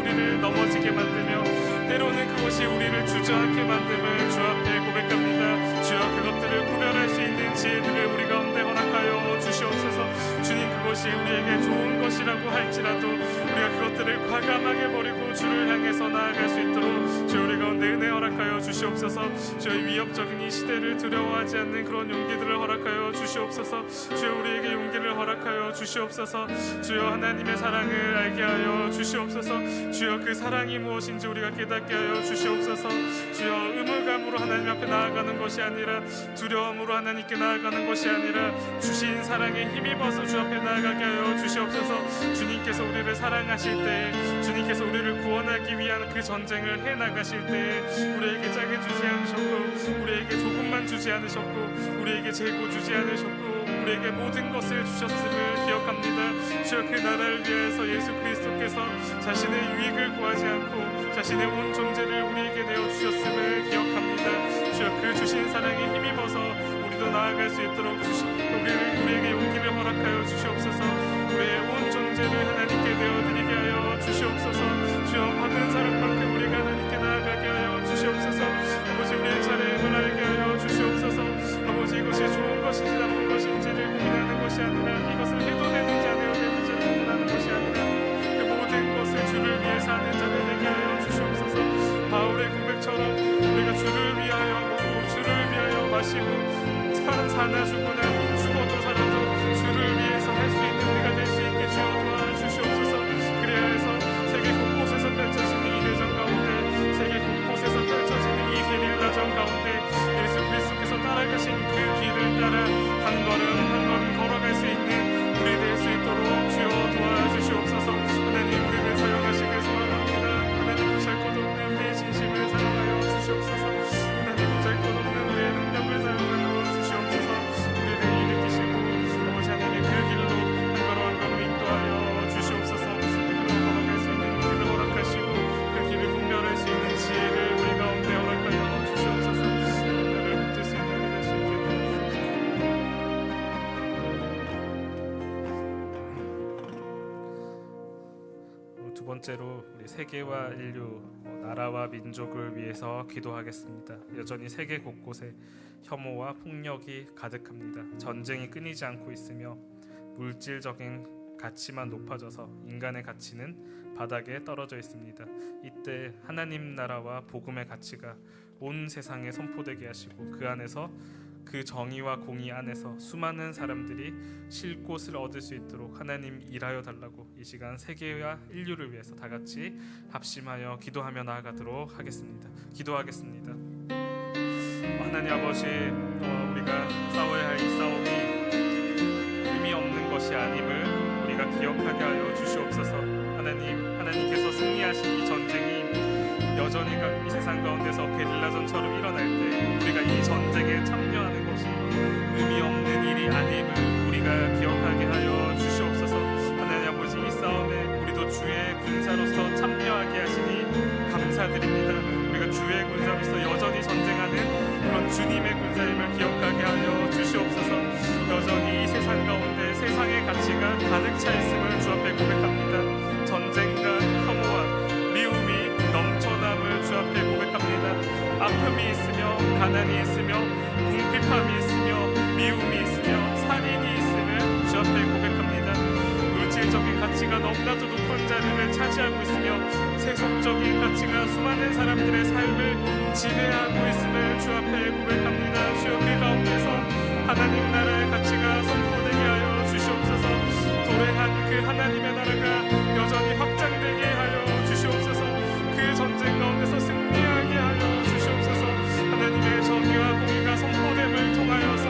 우리를 넘어지게 만들며 때로는 그것이 우리를 주저앉게 만듦을 주 앞에 고백합니다. 주여, 그것들을 구별할 수 있는 지혜들을 우리 가운데 허락하여 주시옵소서. 주님, 그것이 우리에게 좋은 것이라고 할지라도 우리가 그것들을 과감하게 버리고 주를 향해서 나아갈 수 있도록 주여, 우리 가운데 은혜 허락하여 주시옵소서. 주여, 위협적인 이 시대를 두려워하지 않는 그런 용기들을 허락하여 주시옵소서. 주여, 우리에게 용기를 허락하여 주시옵소서. 주여, 하나님의 사랑을 알게 하여 주시옵소서. 주여, 그 사랑이 무엇인지 우리가 깨닫게 하여 주시옵소서. 주여, 의무감으로 하나님 앞에 나아가는 것이 아니라 두려움으로 하나님께 나아가는 것이 아니라 주신 사랑에 힘입어서 주 앞에 나아가게 하여 주시옵소서. 주님께서 우리를 사랑하실 때에, 주님께서 우리를 구원하기 위한 그 전쟁을 해나가실 때에 우리에게 짜게 주지 않으셨고, 우리에게 조금만 주지 않으셨고, 우리에게 재고 주지 않으셨고, 우리에게 모든 것을 주셨음을 기억합니다. 주여, 그 나라를 위해서 예수 그리스도께서 자신의 유익을 구하지 않고 자신의 온 존재를 우리에게 내어주셨음을 기억합니다. 주여, 그 주신 사랑에 힘입어서 우리도 나아갈 수 있도록 우리에게 용기를 허락하여 주시옵소서. 우리의 온 존재를 하나님께 내어드리게 하여 주시옵소서. 주여, 받은 사랑만큼 우리가 하나님께 나아가게 하여 주시옵소서. 아버지, 우리의 차례임을 알게 하여 주시옵소서. 아버지, 이것이 좋은 것인지 나쁜 것인지를 고민하는 것이 아니라, 이것을 해도 되는지 안 해도 되는지를 고민하는 것이 아니라, 그 모든 것을 주를 위해서 하는 자들 되게 하여 주시옵소서. 바울의 고백처럼 우리가 주를 위하여 먹고 주를 위하여 마시고 사나 죽으나 죽어도 살아도 주를 위해서 할 수 있는 우리가 될 수 있게 주여 도와주시옵소서. 그래야 해서 세계 곳곳에서 펼쳐지는 이 대전 가운데, 세계 곳곳에서 펼쳐지는 이 게릴라전 가운데 예수 그리스도께서 따라가신 그 길을 따라 한 걸음 한 걸음 걸어갈 수 있는 우리 될 수 있도록 주여 도와주시옵소서. 하나님, 우리를 사용하시길 소원합니다. 하나님, 보잘것없는 우리의 진심을 사용하여 주시옵소서. 하나님, 보잘것없는 우리의 능력을 사용하여 주시옵소서. 우리를 일으키시고 아버지 하나님의 그 길로 한 걸음 한 걸음 인도하여 주시옵소서. 그 길로 걸어갈 수 있는 길을 허락하시고 그 길을 분별할 수 있는 지혜를 우리 가운데 허락하여 주시옵소서. 나를 붙들 수 있는 우리 될 수 있게 도와주시옵소서. 두 번째로 우리 세계와 인류, 나라와 민족을 위해서 기도하겠습니다. 여전히 세계 곳곳에 혐오와 폭력이 가득합니다. 전쟁이 끊이지 않고 있으며 물질적인 가치만 높아져서 인간의 가치는 바닥에 떨어져 있습니다. 이때 하나님 나라와 복음의 가치가 온 세상에 선포되게 하시고 그 안에서 그 정의와 공의 안에서 수많은 사람들이 쉴 곳을 얻을 수 있도록 하나님 일하여 달라고 이 시간 세계와 인류를 위해서 다 같이 합심하여 기도하며 나아가도록 하겠습니다. 기도하겠습니다. 하나님 아버지, 우리가 싸워야 할 이 싸움이 의미 없는 것이 아님을 우리가 기억하게 하여 주시옵소서. 하나님께서 승리하신 이 전쟁이 여전히 이 세상 가운데서 게릴라전처럼 일어날 때 우리가 이 전쟁에 참여하는 것이 의미 없는 일이 아님을 우리가 기억하게 하여 주시옵소서. 하나님 아버지, 이 싸움에 우리도 주의 군사로서 참여하게 하시니 감사드립니다. 우리가 주의 군사로서 여전히 전쟁하는 그런 주님의 군사임을 기억하게 하여 주시옵소서. 여전히 이 세상 가운데 세상의 가치가 가득 차 있음을 주 앞에 고백합니다. 전쟁과 혐오와 미움이 넘쳐남을 주 앞에 고백합니다. 아픔이 있으며 가난이 있으며 궁핍함이 있으며 미움이 있으며 살인이 있음을 주 앞에 고백합니다. 물질적인 가치가 너무나도 높은 자리를 차지하고 있으며 세속적인 가치가 수많은 사람들의 삶을 지배하고 있음을 주 앞에 고백합니다. 주여, 그 가운데서 하나님 나라의 가치가 선포되게 하여 주시옵소서. 도래한 그 하나님의 나라가 여전히 확장되게 하여 주시옵소서. 그 전쟁 가운데서 승리하게 하여 주시옵소서. 하나님의 정의와 공의가 선포됨을 통하여서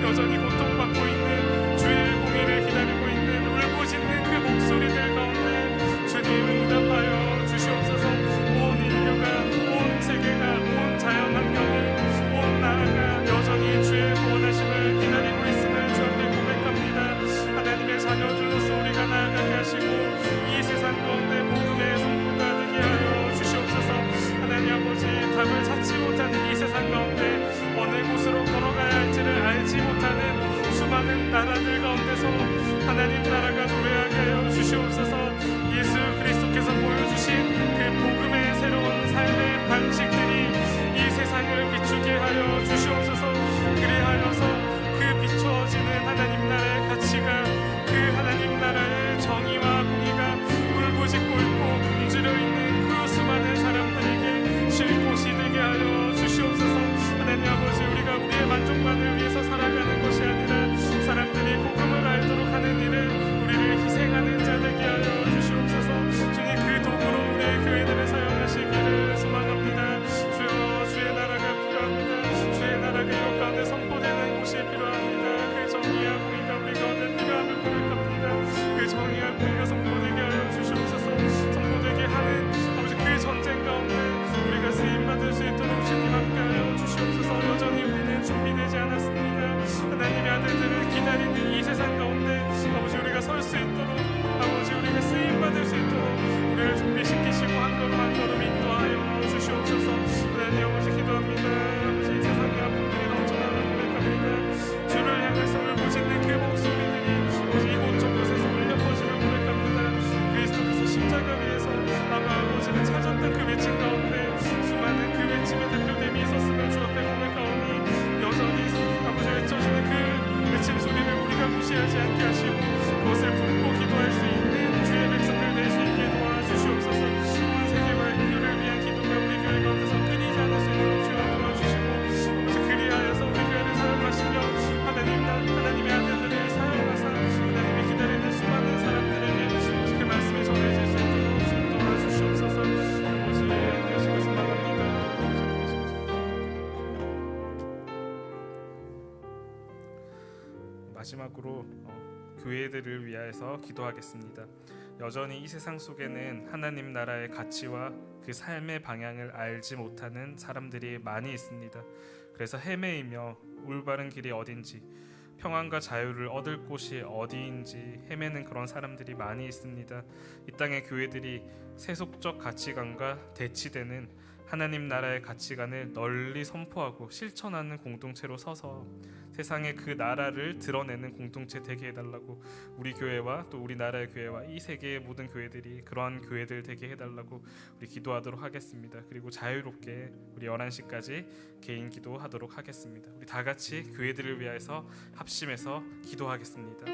여전히 고통받고 있는 주의 공의를 기다리고 있는 울부짖는 그 목소리들 가운데 주님 응답하여 주시옵소서. 온 인류가, 온 세계가, 온 자연환경이, 온 나라가 여전히 주의 구원하심을 기다리고 있음을 주 앞에 고백합니다. 하나님의 자녀들로서 우리가 나아가게 하시고 마지막으로 교회들을 위하여서 기도하겠습니다. 여전히 이 세상 속에는 하나님 나라의 가치와 그 삶의 방향을 알지 못하는 사람들이 많이 있습니다. 그래서 헤매이며 올바른 길이 어딘지, 평안과 자유를 얻을 곳이 어디인지 헤매는 그런 사람들이 많이 있습니다. 이 땅의 교회들이 세속적 가치관과 대치되는 하나님 나라의 가치관을 널리 선포하고 실천하는 공동체로 서서 세상에 그 나라를 드러내는 공동체 되게 해달라고, 우리 교회와 또 우리나라의 교회와 이 세계의 모든 교회들이 그러한 교회들 되게 해달라고 우리 기도하도록 하겠습니다. 그리고 자유롭게 우리 11시까지 개인 기도하도록 하겠습니다. 우리 다 같이 교회들을 위해서 합심해서 기도하겠습니다.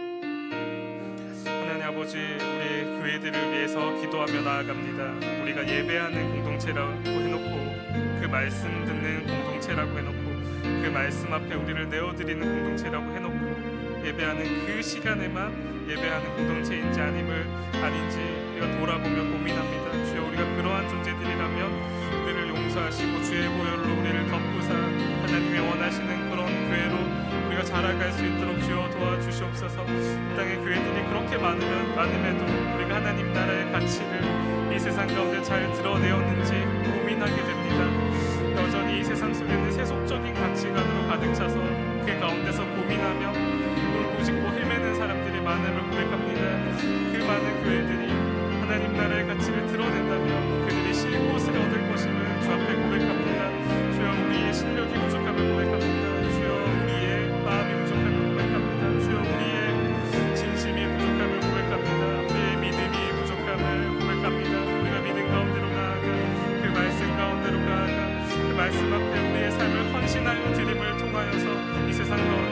하나님 아버지, 우리 교회들을 위해서 기도하며 나아갑니다. 우리가 예배하는 공동체라고 해놓고, 그 말씀 듣는 공동체라고 해놓고, 그 말씀 앞에 우리를 내어드리는 공동체라고 해놓고, 예배하는 그 시간에만 예배하는 공동체인지 아닌지 우리가 돌아보며 고민합니다. 주여, 우리가 그러한 존재들이라면 우리를 용서하시고 주의 보혈로 우리를 덮으사 하나님이 원하시는 그런 교회로 우리가 자라갈 수 있도록 주여 도와주시옵소서. 이 땅의 교회들이 그렇게 많음에도 우리가 하나님 나라의 가치를 이 세상 가운데 잘 드러내었는지 고민하게 됩니다. 여전히 이 세상 속에는 세속적인 가치관으로 가득 차서 그 가운데서 고민하며 울부짖고 헤매는 사람들이 많음을 고백합니다. 그 많은 교회들이 하나님 나라의 가치를 드러낸다면 그들이 쉴 곳을 얻을 것임을 주 앞에 고백합니다. 주여, 우리의 실력이 부족함을 고백합니다. 주여, 우리의 마음이 부족함을 고백합니다. 주여, 우리의 진심이 부족함을 고백합니다. 우리의 믿음이 부족함을 고백합니다. 우리가 믿음 가운데로 나아가 그 말씀 가운데로 나아가 그 말씀 앞에 우리의 삶을 헌신하여 드림을 통하여서 이 세상 가운데